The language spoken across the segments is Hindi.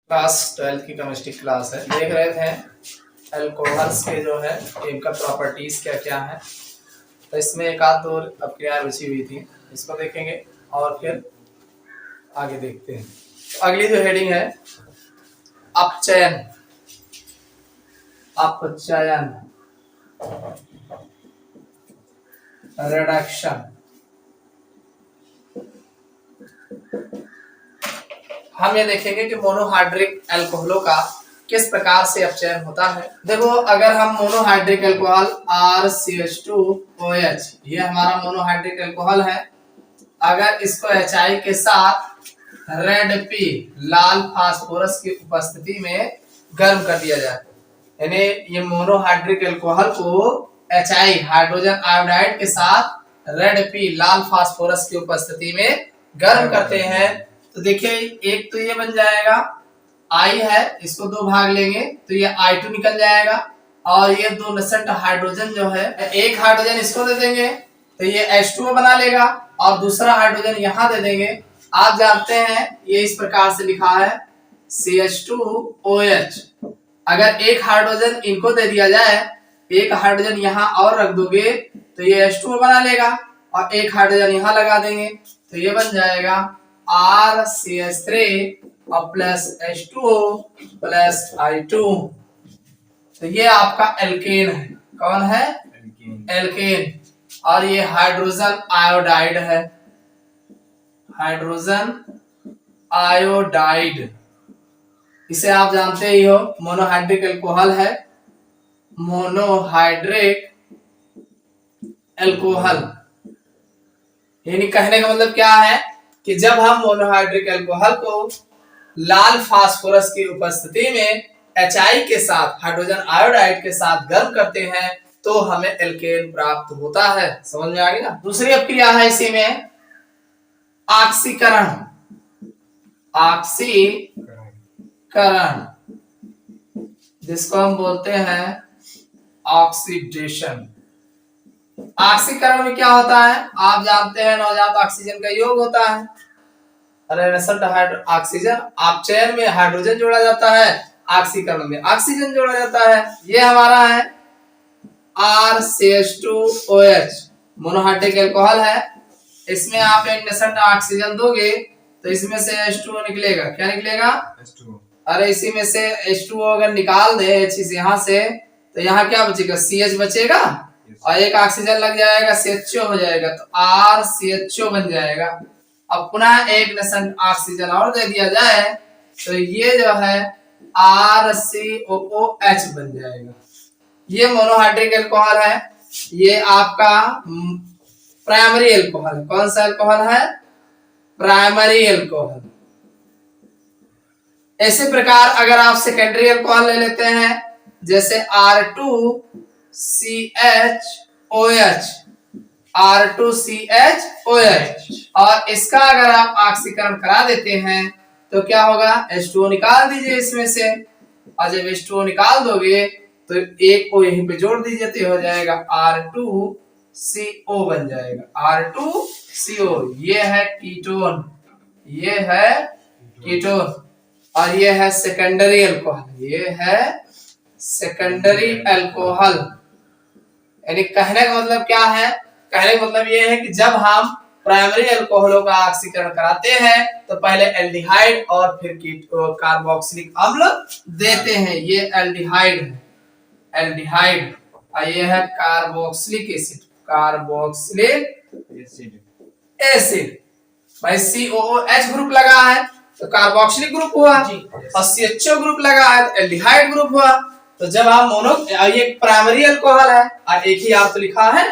क्लास 12 की केमिस्ट्री क्लास है। देख रहे थे अल्कोहल्स के जो है इनका प्रॉपर्टीज क्या क्या है। तो इसमें एक आध दो अपक्रियाएं बची हुई थी, इसको देखेंगे और फिर आगे देखते हैं। तो अगली जो हेडिंग है अपचयन। अपचयन रिडक्शन। हम ये देखेंगे कि मोनोहाइड्रिक अल्कोहलों का किस प्रकार से अपचयन होता है। देखो, अगर हम मोनोहाइड्रिक अल्कोहल RCH2OH, ये हमारा मोनोहाइड्रिक अल्कोहल है। अगर इसको HI के साथ रेड पी लाल फास्फोरस की उपस्थिति में गर्म कर दिया जाए, यानी ये मोनोहाइड्रिक अल्कोहल को HI हाइड्रोजन आयोडाइड के साथ रेड पी लाल फास्फोरस की उपस्थिति में गर्म करते हैं, तो देखिए एक तो ये बन जाएगा I है, इसको दो भाग लेंगे तो ये I2 निकल जाएगा, और ये दो नसट हाइड्रोजन जो है, एक हाइड्रोजन इसको दे देंगे तो ये H2O बना लेगा और दूसरा हाइड्रोजन यहाँ दे देंगे। आप जानते हैं ये इस प्रकार से लिखा है CH2OH। अगर एक हाइड्रोजन इनको दे दिया जाए, एक हाइड्रोजन यहाँ और रख दोगे तो ये H2O बना लेगा, और एक हाइड्रोजन यहाँ लगा देंगे तो ये बन जाएगा RCH3 plus H2O plus I2। तो ये आपका एल्केन है। कौन है? एल्केन। और ये हाइड्रोजन आयोडाइड है। हाइड्रोजन आयोडाइड, इसे आप जानते ही हो, मोनोहाइड्रिक अल्कोहल है। मोनोहाइड्रिक अल्कोहल यानी कहने का मतलब क्या है कि जब हम मोनोहाइड्रिक अल्कोहल को लाल फास्फोरस की उपस्थिति में HI के साथ हाइड्रोजन आयोडाइड के साथ गर्म करते हैं तो हमें एल्केन प्राप्त होता है। समझ में आ गई ना। दूसरी अपक्रिया है इसी में ऑक्सीकरण। ऑक्सीकरण जिसको हम बोलते हैं ऑक्सीडेशन। ऑक्सीकरण में क्या होता है? आप जानते हैं नवजात ऑक्सीजन का योग होता है। ऑक्सीजन अपचयन में हाइड्रोजन जोड़ा जाता है, ऑक्सीकरण में ऑक्सीजन जोड़ा जाता है। ये हमारा है RCH2OH, मोनोहाइड्रिक अल्कोहल है। इसमें आप एक नसट ऑक्सीजन दोगे तो इसमें से H2O निकलेगा। क्या निकलेगा? H2O। अरे इसी में से H2O अगर निकाल दे H यहाँ से तो यहाँ क्या बचेगा? CH बचेगा, और एक ऑक्सीजन लग जाएगा, CHO हो जाएगा, तो RCHO बन जाएगा। अब पुनः एक नसट ऑक्सीजन और दे दिया जाए तो ये जो है RCOOH बन जाएगा। ये मोनोहाइड्रिक अल्कोहल है। ये आपका प्राइमरी अल्कोहल है। कौन सा अल्कोहल है? Primary alcohol. ऐसे प्रकार अगर आप सेकेंडरी अल्कोहल ले लेते हैं, जैसे R2CHOH, R2CHOH, और इसका अगर आप ऑक्सीकरण करा देते हैं तो क्या होगा? H2O निकाल दीजिए इसमें से, और जब H2O निकाल दोगे तो एक को यहीं पे जोड़ दीजिए तो हो जाएगा R2CO बन जाएगा। R2CO ये है कीटोन, ये है कीटोन, और ये है सेकेंडरी अल्कोहल। ये है सेकेंडरी अल्कोहल। यानी कहने का मतलब क्या है? कहने का मतलब ये है कि जब हम प्राइमरी अल्कोहलों का ऑक्सीकरण कराते हैं तो पहले एल्डिहाइड और फिर कार्बोक्सिलिक अम्ल देते हैं। ये एल्डिहाइड है, एल्डिहाइड, और ये है कार्बोक्सिलिक एसिड। कार्बोक्सिलिक एसिड भाई COOH ग्रुप लगा है तो कार्बोक्सिलिक ग्रुप हुआ, और CHO ग्रुप लगा है तो एल्डिहाइड ग्रुप हुआ। तो जब आप मोनो, ये प्राइमरी अल्कोहल है और एक ही R तो लिखा है,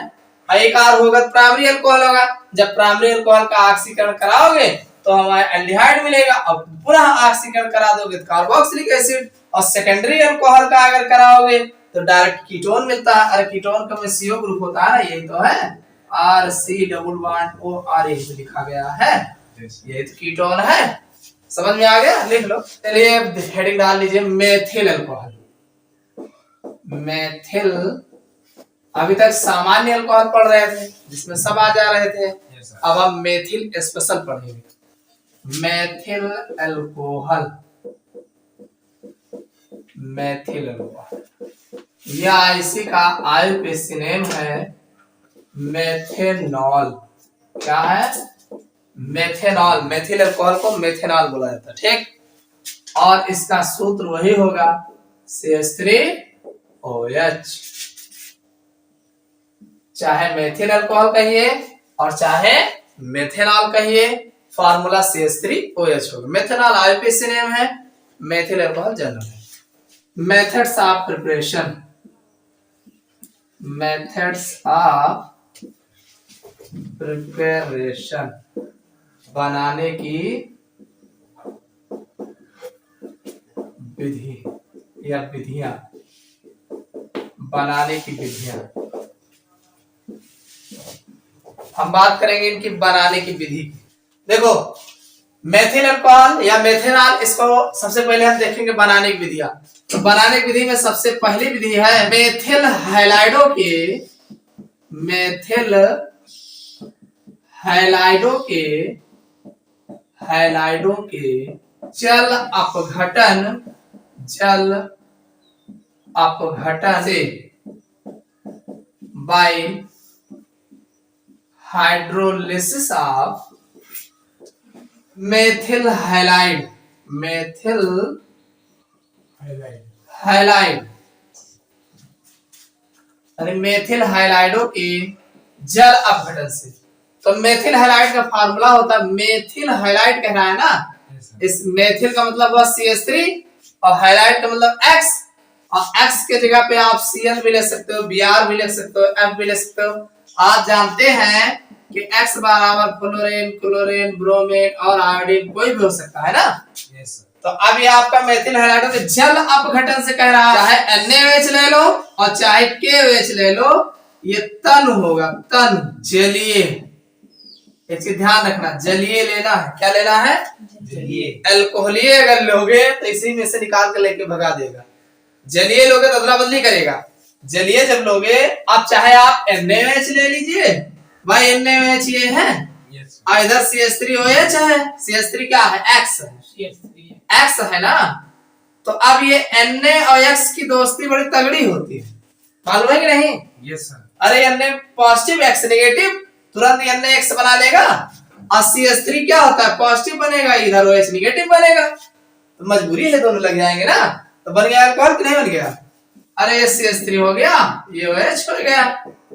और एक R होगा तो प्राइमरी अल्कोहल होगा। जब प्राइमरी अल्कोहल का ऑक्सीकरण कराओगे तो हमारा एल्डिहाइड मिलेगा, और पुनः ऑक्सीकरण करा दोगे तो कार्बोक्सिलिक एसिड, और सेकेंडरी अल्कोहल का अगर कराओगे तो डायरेक्ट कीटोन मिलता है। अरे कीटोन का में CO ग्रुप होता है ना, यही तो है RC+O यही तो लिखा गया है, यही तो कीटोन है। समझ में आ गया? लिख लो। चलिए हेडिंग डाल लीजिए मेथिल अल्कोहल। मेथिल, अभी तक सामान्य अल्कोहल पढ़ रहे थे जिसमें सब आ जा रहे थे, अब हम मेथिल स्पेशल पढ़ेंगे। Methyl alcohol methyl alcohol. या इसी का आईयूपीएसी नेम है मेथेनॉल। क्या है? मेथेनॉल। मेथिल अल्कोहल को मेथेनॉल बोला जाता है, ठीक। और इसका सूत्र वही होगा CH3OH। चाहे मेथिल अल्कोहल कहिए और चाहे मेथेनॉल कहिए, फार्मूला CH3OH होगा। मेथेनॉल आईयूपीएसी नेम है, मेथिल अल्कोहल जनरल है। Methods of preparation. Methods of preparation, बनाने की विधि या विधियां। बनाने की विधियां हम बात करेंगे इनकी बनाने की विधि। देखो मेथिल अल्कोहल या मेथेनॉल, इसको सबसे पहले हम देखेंगे बनाने की विधियां। तो बनाने की विधि में सबसे पहली विधि है मेथिल हैलाइडो के जल अपघटन से bye hydrolysis of methyl halide यानी मेथिल हैलाइडो के जल अपघटन से। तो मेथिल हैलाइड का फार्मूला होता है, मेथिल हैलाइड कह रहा है ना, इस मेथिल का मतलब हुआ CH3 और हैलाइड का मतलब X, और X के जगह पे आप Cl भी ले सकते हो, Br भी ले सकते हो, F भी ले सकते हो। आप जानते हैं कि X बराबर फ्लोरीन, क्लोरीन, ब्रोमीन और आयोडीन कोई भी हो सकता है ना। तो अब ये आपका मेथिल हैलाइड के जल अपघटन से कह रहा है, चाहे NaOH ले लो और चाहे KOH ले लो, ये तन होगा, तन जलीय। इसकी ध्यान रखना, जलीय लेना है। क्या लेना है? जलीय। अल्कोहलीय अगर लोगे तो इसी में से निकाल के लेके भगा देगा। जलीय लोगे तो अदला बदली करेगा। जलीय जब लोगे, अब चाहे आप NaOH ले लीजिए, भाई NaOH ये है, और इधर CH3OH है। CH3 क्या है? X है ना। तो अब ये Na और X की दोस्ती बड़ी तगड़ी होती है, मालूम है कि नहीं? Yes sir. अरे Na पॉजिटिव X नेगेटिव, तुरंत NaX बना लेगा, और CH3 क्या होता है? पॉजिटिव बनेगा, इधर OH नेगेटिव बनेगा, तो मजबूरी है दोनों लग जाएंगे ना। तो बन गया अल्कोहल कि नहीं बन गया? अरे ये CH3 हो गया, ये OH हो गया,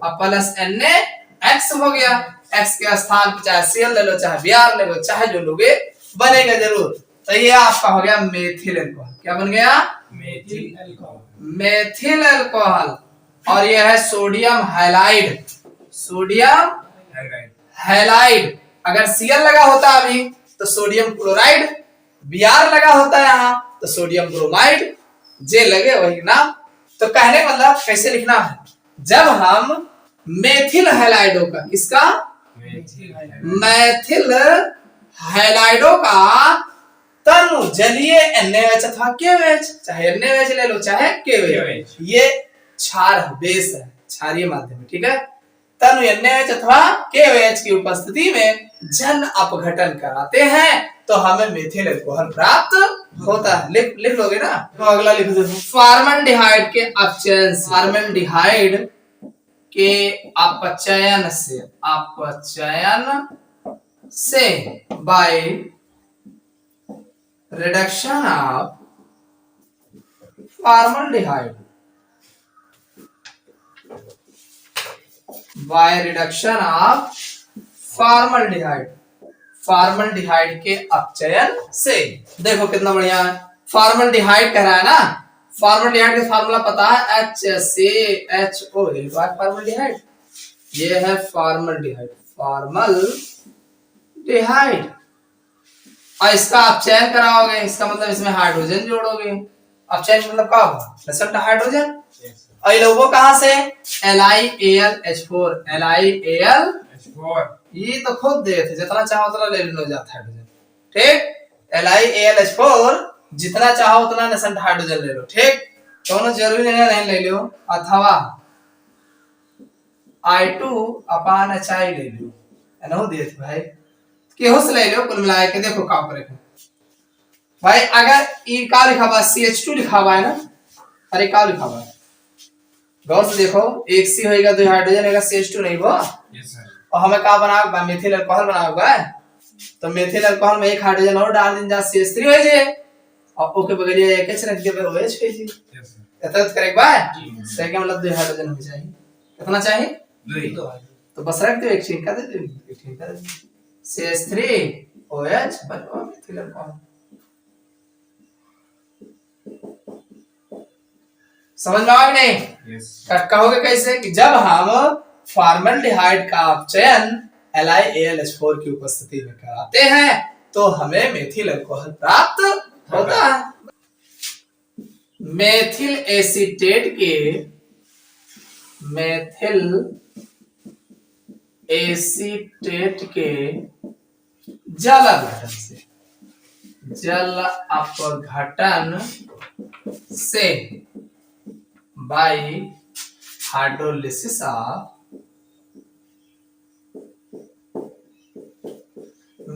और प्लस NaX हो गया। X के स्थान पे चाहे Cl ले लो, चाहे Br ले लो, चाहे जो लोगे, बनेगा जरूर। तो ये आपका हो गया मेथिल अल्कोहल। क्या बन गया? Methyl alcohol. और ये है सोडियम हैलाइड। अगर Cl लगा होता अभी तो सोडियम क्लोराइड, Br लगा होता यहाँ तो सोडियम ब्रोमाइड, जे लगे वही नाम। तो कहने का मतलब कैसे लिखना है, जब हम मेथिल हैलाइडो का, इसका मेथिल हैलाइडो का तनु जलीय NaOH अथवा KOH, चाहे NaOH ले लो चाहे KOH, ये क्षार बेस है, क्षारीय माध्यम है, ठीक है। तनु NaOH अथवा KOH की उपस्थिति में जल अपघटन कराते हैं तो हमें मेथिल अल्कोहल प्राप्त होता है। लिख लोगे ना। तो अगला लिख दो, फॉर्मल्डिहाइड के अपचयन से by reduction of formaldehyde formaldehyde के अपचयन से। देखो कितना बढ़िया है, फॉर्मल्डिहाइड कह रहा है ना। फॉर्मल्डिहाइड का फार्मूला पता है? HCHO। फॉर्मल्डिहाइड ये है फॉर्मल्डिहाइड। और इसका अपचयन कराओगे, इसका मतलब इसमें हाइड्रोजन जोड़ोगे। अपचयन मतलब क्या होगा? Plus hydrogen. और ये लोगों कहां से? LiAlH4। ये तो खुद दे थे, जितना चाहो उतना ले लो जाता हाइड्रोजन, ठीक। LiAlH4 जितना चाहो उतना नेसेंट हाइड्रोजन ले लो, ठीक। दोनों जरूरी नहीं ले लो, अथवा I2/HI ले लो, एनो दे थे भाई, केहो से ले लो। कुल मिला के देखो काम करेगा भाई। अगर ई का लिखा हुआ CH2 लिखा हुआ है ना, अरे क्या लिखा हुआ है गौर से देखो, एक सी होएगा, दो हाइड्रोजन होगा, CH2 नहीं वो। Yes sir. और हमें क्या बना हुआ, मेथिल अल्कोहल बना हुआ है। तो मेथिल अल्कोहल में एक हाइड्रोजन और डाल दिन जा CH3 हो जाए और ओके बगलिया एक एच रख दिया OH हो जी। Yes sir. एतत करेक्ट बा जी। सही का मतलब दो हाइड्रोजन हो चाहिए। कितना चाहिए? दो। तो बस रख दो, एक ठीक कर दे, एक ठीक कर दे, CH3 OH बनवा मेथिल अल्कोहल। समझ में आ गया नहीं? यस। कहोगे कैसे कि जब हम फॉर्मल्डिहाइड का चयन LiAlH4 की उपस्थिति में कराते हैं तो हमें मेथिल अल्कोहल प्राप्त होता है। मेथिल एसीटेट के जल अपघटन से bye hydrolysis of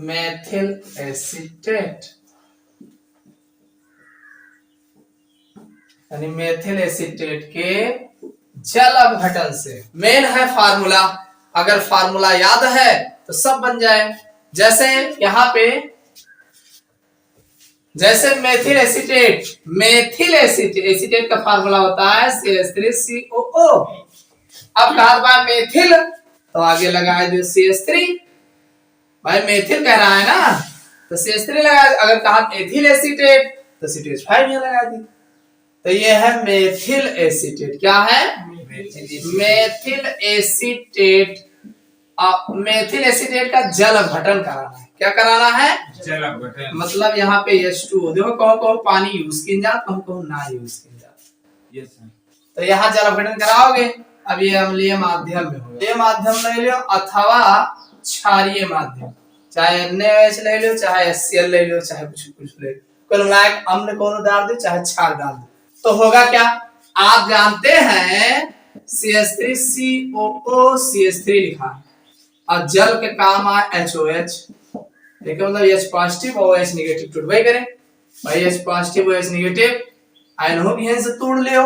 methyl acetate, यानी मेथिल एसीटेट के जल अपघटन से। मेन है फार्मूला, अगर फार्मूला याद है तो सब बन जाए। जैसे यहाँ पे जैसे मेथिल एसीटेट का फार्मूला होता है CH3COO। अब कहा बार मेथिल तो आगे लगाए दो CH3, भाई मेथिल कह रहा है ना तो CH3 लगा। अगर कहा एथिल एसीटेट तो CH5 यहाँ लगा दी। तो ये है मेथिल एसीटेट। क्या है? Methyl acetate. मेथिल एसीटेट का जल अपघटन कराना है। क्या कराना है? जल अपघटन। मतलब यहाँ पे H2O देखो, कहो पानी यूज की जात, कहो ना यूज की जात। Yes sir. तो यहाँ जल अपघटन कराओगे। अब ये अम्लीय माध्यम में होगा, ये माध्यम ले लो अथवा क्षारीय माध्यम, चाहे NaOH ले लो, चाहे HCl ले लो, चाहे कुछ ले लो, कुल मिलाकर अम्ल कौन डाल दो, चाहे क्षार डाल दो, तो होगा क्या? आप जानते हैं CH3COO CH3 लिखा है और जल के काम आए HOH, लेकिन मतलब H पॉजिटिव और OH नेगेटिव टूट भाई करें भाई, H positive OH negative ion हो भी से तोड़ लियो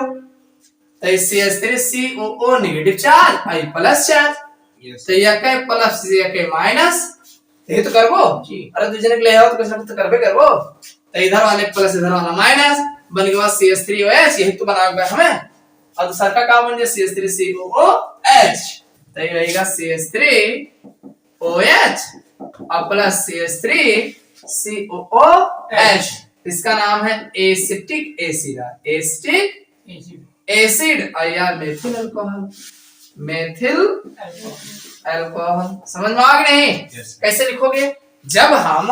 तो CH3COO negative charge I plus charge. Yes. तो यह के प्लस ये के माइनस, ये तो करबो जी। अरे दूसरे के ले आओ तो कुछ ना कुछ तो करबे करबो। तो इधर वाले प्लस इधर वाला माइनस बन गया CH3OH, यही तो बना हुआ है हमें। और दूसरा का काम बन गया CH3COOH, तो ये रहेगा CH3OH और प्लस CH3COOH। इसका नाम है एसिटिक एसिड, एसिटिक एसिड या मेथिल अल्कोहल, मेथिल अल्कोहल। समझ में आ गया नहीं? yes. कैसे लिखोगे? जब हम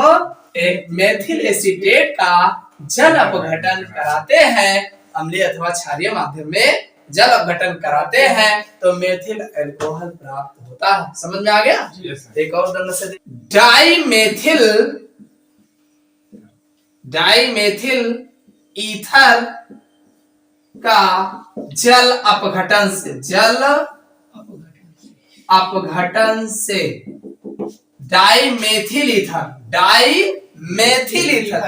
मेथिल एसीटेट का जल अपघटन कराते हैं, अम्लीय अथवा क्षारीय माध्यम में जल अपघटन कराते हैं तो मेथिल अल्कोहल प्राप्त होता है। समझ में आ गया? yes, एक और उदाहरण से डाइमेथिल ईथर का जल अपघटन से डाइमेथिल ईथर,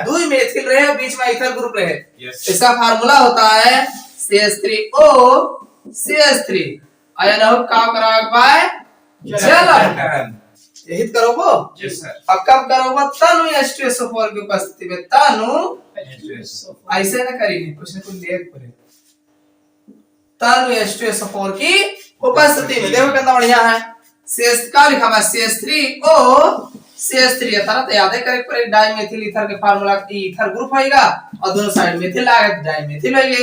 दो मेथिल रहे बीच में ईथर ग्रुप रहे, yes. इसका फार्मूला होता है CH3O CH3 आयन हो का कराए जल अपघटन। यही करोगे। yes, sir. अब कब करोगे? तनु H2SO4 की उपस्थिति में। तनु ऐसे ना करेंगे, कुछ ना कुछ लेख पड़े। तनु H2SO4 की उपस्थिति में देखो कितना बढ़िया है। CH का लिखा हुआ CH3O CH3 तरह याद है करेक्ट पर डाइमेथिल ईथर के फार्मूला ईथर ग्रुप होएगा और दोनों साइड मेथिल आएगा तो डाइमेथिल होएगा।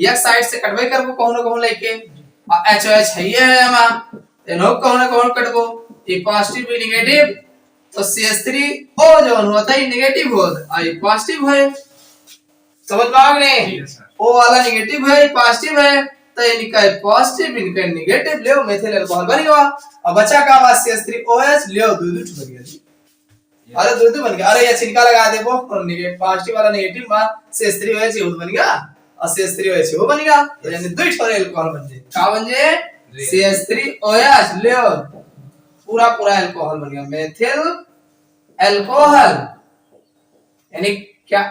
एक साइड से कटवे करबो कहूं ना कहूं लेके और HOH है ये है हमा एनो कहूं ना कहूं कटबो, ये पॉजिटिव भी नेगेटिव तो CH3O जो होता है नेगेटिव होता है, ये पॉजिटिव है। समझ में आ गए? O वाला नेगेटिव है, पॉजिटिव है, तो ये निकल पॉजिटिव इनका नेगेटिव ले मेथिल अल्कोहल बन गया। और बचा का बाद CH3OH ले दो बन गया जी। अरे दो बन गया। अरे ये छिलका लगा दे वो नेगेटिव पॉजिटिव वाला नेगेटिव में CH3OH ये बन गया और CH3OH वो बन गया, तो यानी दो ठोरे अल्कोहल बन जाए। का बन जाए? CH3OH ले पूरा अल्कोहल बन गया, मेथिल अल्कोहल। यानी क्या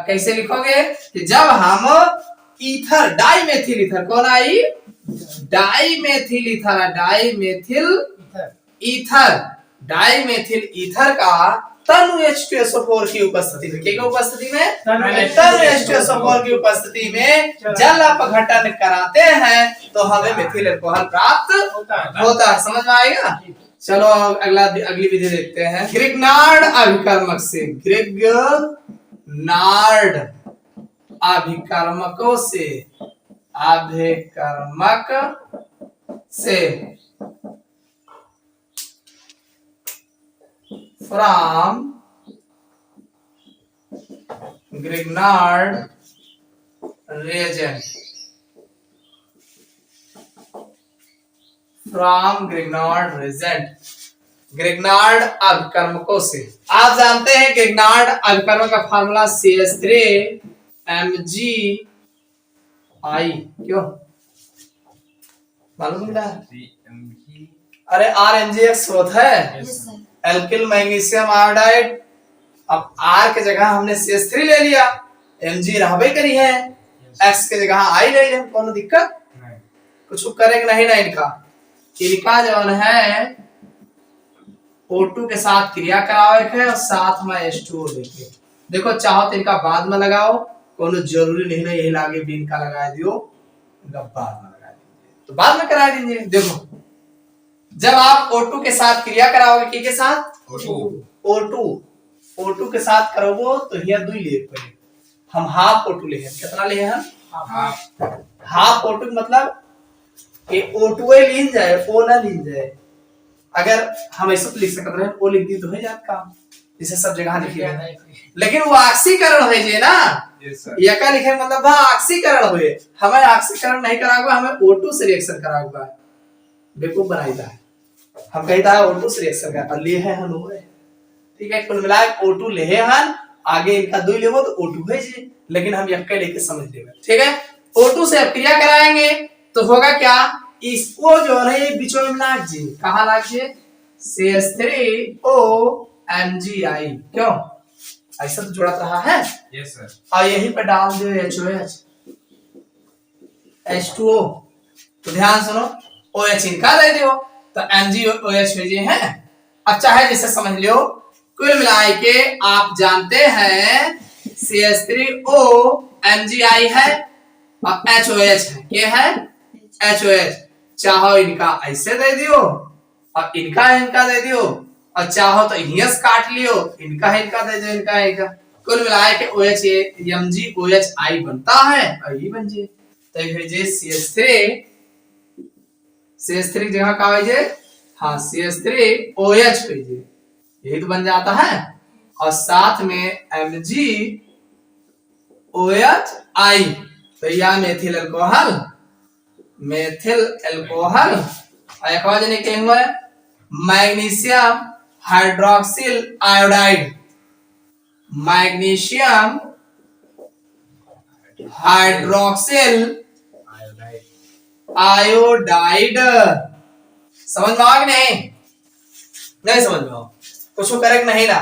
कैसे लिखोगे कि जब हम ईथर, डाइमेथिल ईथर। कौन आई? Dimethyl ether, dimethyl ether. Dimethyl ether का तनु H2SO4 की उपस्थिति में, क्या उपस्थिति में? तनु H2SO4 की उपस्थिति में जल अपघटन कराते हैं तो हमें मेथिल अल्कोहल प्राप्त होता है। समझ में आएगा? चलो अगली विधि देखते हैं। ग्रिग्नार्ड अभिकर्मक से, ग्रिग्नार्ड अभिकर्मकों से, अभिकर्मक से from Grignard reagent, from Grignard reagent, Grignard अभिकर्मकों से। आप जानते हैं ग्रिग्नार्ड अभिकर्मक का फार्मूला CH3MgI, क्यों मालूम है? अरे RMgX स्रोत है, एल्किल मैग्नीशियम आयोडाइड। अब R के जगह हमने CH3 ले लिया, Mg रहबे करी है, X के जगह I ले लिया, कौन दिक्कत? कुछ करेंगे नहीं ना इनका। इनका जो है O2 के साथ क्रिया करावे है और साथ में H2O लेके। देखो चाहो तो इनका बाद में लगाओ, कोनो जरूरी नहीं ना यही लागे भी इनका लगा दियो, इनका बाद में लगा दीजिए, तो बाद में करा दीजिए। देखो जब आप O2 के साथ क्रिया कराओगे, के साथ O2 के साथ करोगे तो हियर 2 ले पड़े, हम हाफ O2 ले हैं। कितना ले हैं हम? हाफ O2 मतलब कि O2 लीन जाए, O ना लीन जाए। अगर हम ऐसा तो लिख सकते हैं, O लिख दी तो है जात काम, जिसे सब जगह लिखिए, लेकिन वो ऑक्सीकरण हो जाए ना। ये का लिखे मतलब वह ऑक्सीकरण हुए, हमें ऑक्सीकरण नहीं कराओगे, हमें O2 से रिएक्शन कराओगे। बेवकूफ बनाईदा है, हम कहता है O2 से रिएक्शन कर और ले है हम हो है, ठीक है। कुल मिला के O2 ले है हम, आगे इनका 2 लेवो तो O2 है जी, लेकिन हम यक्का लेके समझ लेंगे, ठीक है। O2 से अब क्रिया कराएंगे तो होगा क्या, इसको जो है ये बीचों में लाग जी, कहां लाग जी? CH3OMgI, क्यों ऐसा तो जुड़ा रहा है? Yes sir. और यहीं पे डाल दो HOH, H2O, तो ध्यान सुनो, OH इनका दे दो तो MgOH भेजे हैं। अब चाहे जैसे समझ लो, कुल मिलाए के आप जानते हैं CH3OMgI है और HOH है, क्या है? HOH। चाहो इनका ऐसे दे दियो और इनका दे दियो, और चाहो तो इनियस काट लियो, इनका दे दो, इनका। कुल मिलाए के OH MgOHI बनता है और ये बन जे तो भेजे CH3 जगह का भेजे, हाँ CH3OH भेजे, यही तो बन जाता है। और साथ में MgOHI, तो यह मेथिल अल्कोहल, और एक और जने के हुए magnesium hydroxyl iodide, magnesium hydroxyl iodide. समझ में आ गया? नहीं समझ में हो, कुछ करेक्ट नहीं ना,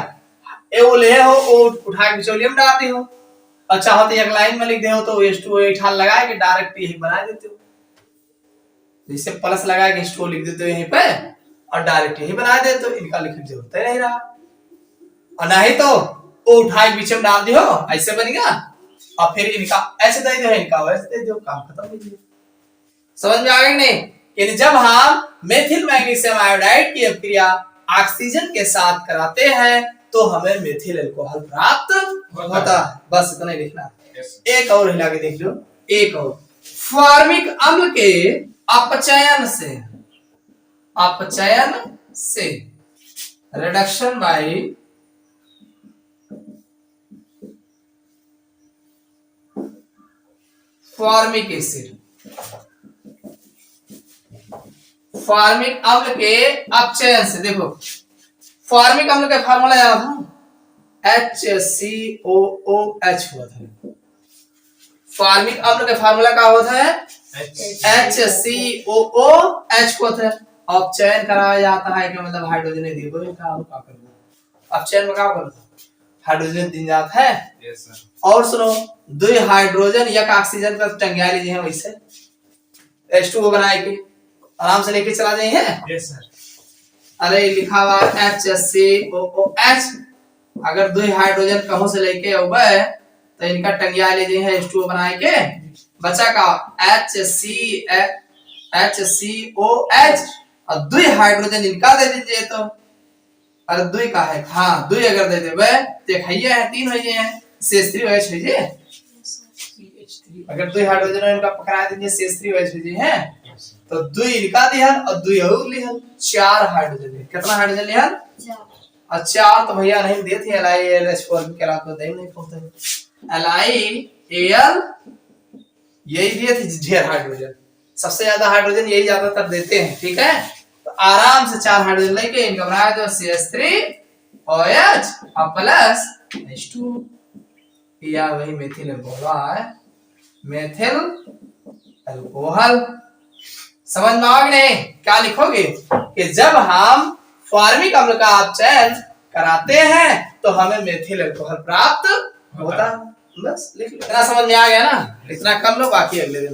ए वो ले हो, वो उठा के बिचौलियम डाल दी हो, अच्छा हो तो एक लाइन में लिख दे हो तो H2O ठाल लगा के डायरेक्ट यही बना देते हो, जैसे प्लस लगा के H2O लिख देते हो यहीं पे और डायरेक्ट यही बना देते हो, इनका लिखने की जरूरत नहीं रहा। और नहीं तो वो उठा के बीच में डाल दियो, ऐसे बनेगा, और फिर इनका ऐसे दे दो, इनका वैसे दे दो, काम खत्म हो गया। समझ में आ गया नहीं? यानी जब हम मेथिल मैग्नीशियम आयोडाइड की अभिक्रिया ऑक्सीजन के साथ कराते हैं तो हमें मेथिल अल्कोहल प्राप्त होता है। बस इतना ही लिखना। एक और हिला के देख लो, एक और, फॉर्मिक अम्ल के अपचयन से reduction by formic acid, formic अम्ल के अपचयन से। देखो फॉर्मिक अम्ल का फार्मूला याद है, HCOOH होता है। फॉर्मिक अम्ल का फार्मूला क्या होता है? HCOOH होता है। अपचयन कराया जाता है कि मतलब हाइड्रोजन दीबो का करो, अपचयन में क्या करता है? हाइड्रोजन दिन जाता है। Yes sir. और सुनो, 2 हाइड्रोजन या ऑक्सीजन पर टंगिया लीजिए हैं वैसे H2O बनाए के आराम से लेके चला जाइए। Yes sir. अरे लिखा हुआ HCOOH, अगर 2 हाइड्रोजन कहीं से लेके आवे तो इनका टंगिया लीजिए हैं H2O बनाए के, बचा का HCOH और 2 हाइड्रोजन इनका दे दीजिए तो, अरे 2 का है, हाँ 2 अगर दे देवे तो एक है 3 हो जाए CH3OH हो जाए। अगर 2 हाइड्रोजन इनका पकड़ा दीजिए CH3OH हो जाए है, तो 2 इनका दिहन और 2 और लिहन, 4 हाइड्रोजन। कितना हाइड्रोजन लिहन? 4। और 4 तो भैया नहीं देती LiAlH4 के रात में नहीं पहुंचते LiAl यही दिए थे ढेर हाइड्रोजन, सबसे ज्यादा हाइड्रोजन यही ज्यादातर देते हैं। ठीक है, तो आराम से 4 हाइड्रोजन लेके इनका बनाया दो CH3OH और प्लस H2 या वही मेथिल अल्कोहल है, मेथिल अल्कोहल। समझ में आ गया नहीं? क्या लिखोगे कि जब हम फॉर्मिक अम्ल का आप चयन कराते हैं तो हमें मेथिल अल्कोहल प्राप्त होता है। बस लिख लो, इतना समझ में आ गया ना? इतना कर लो, बाकी अगले दिन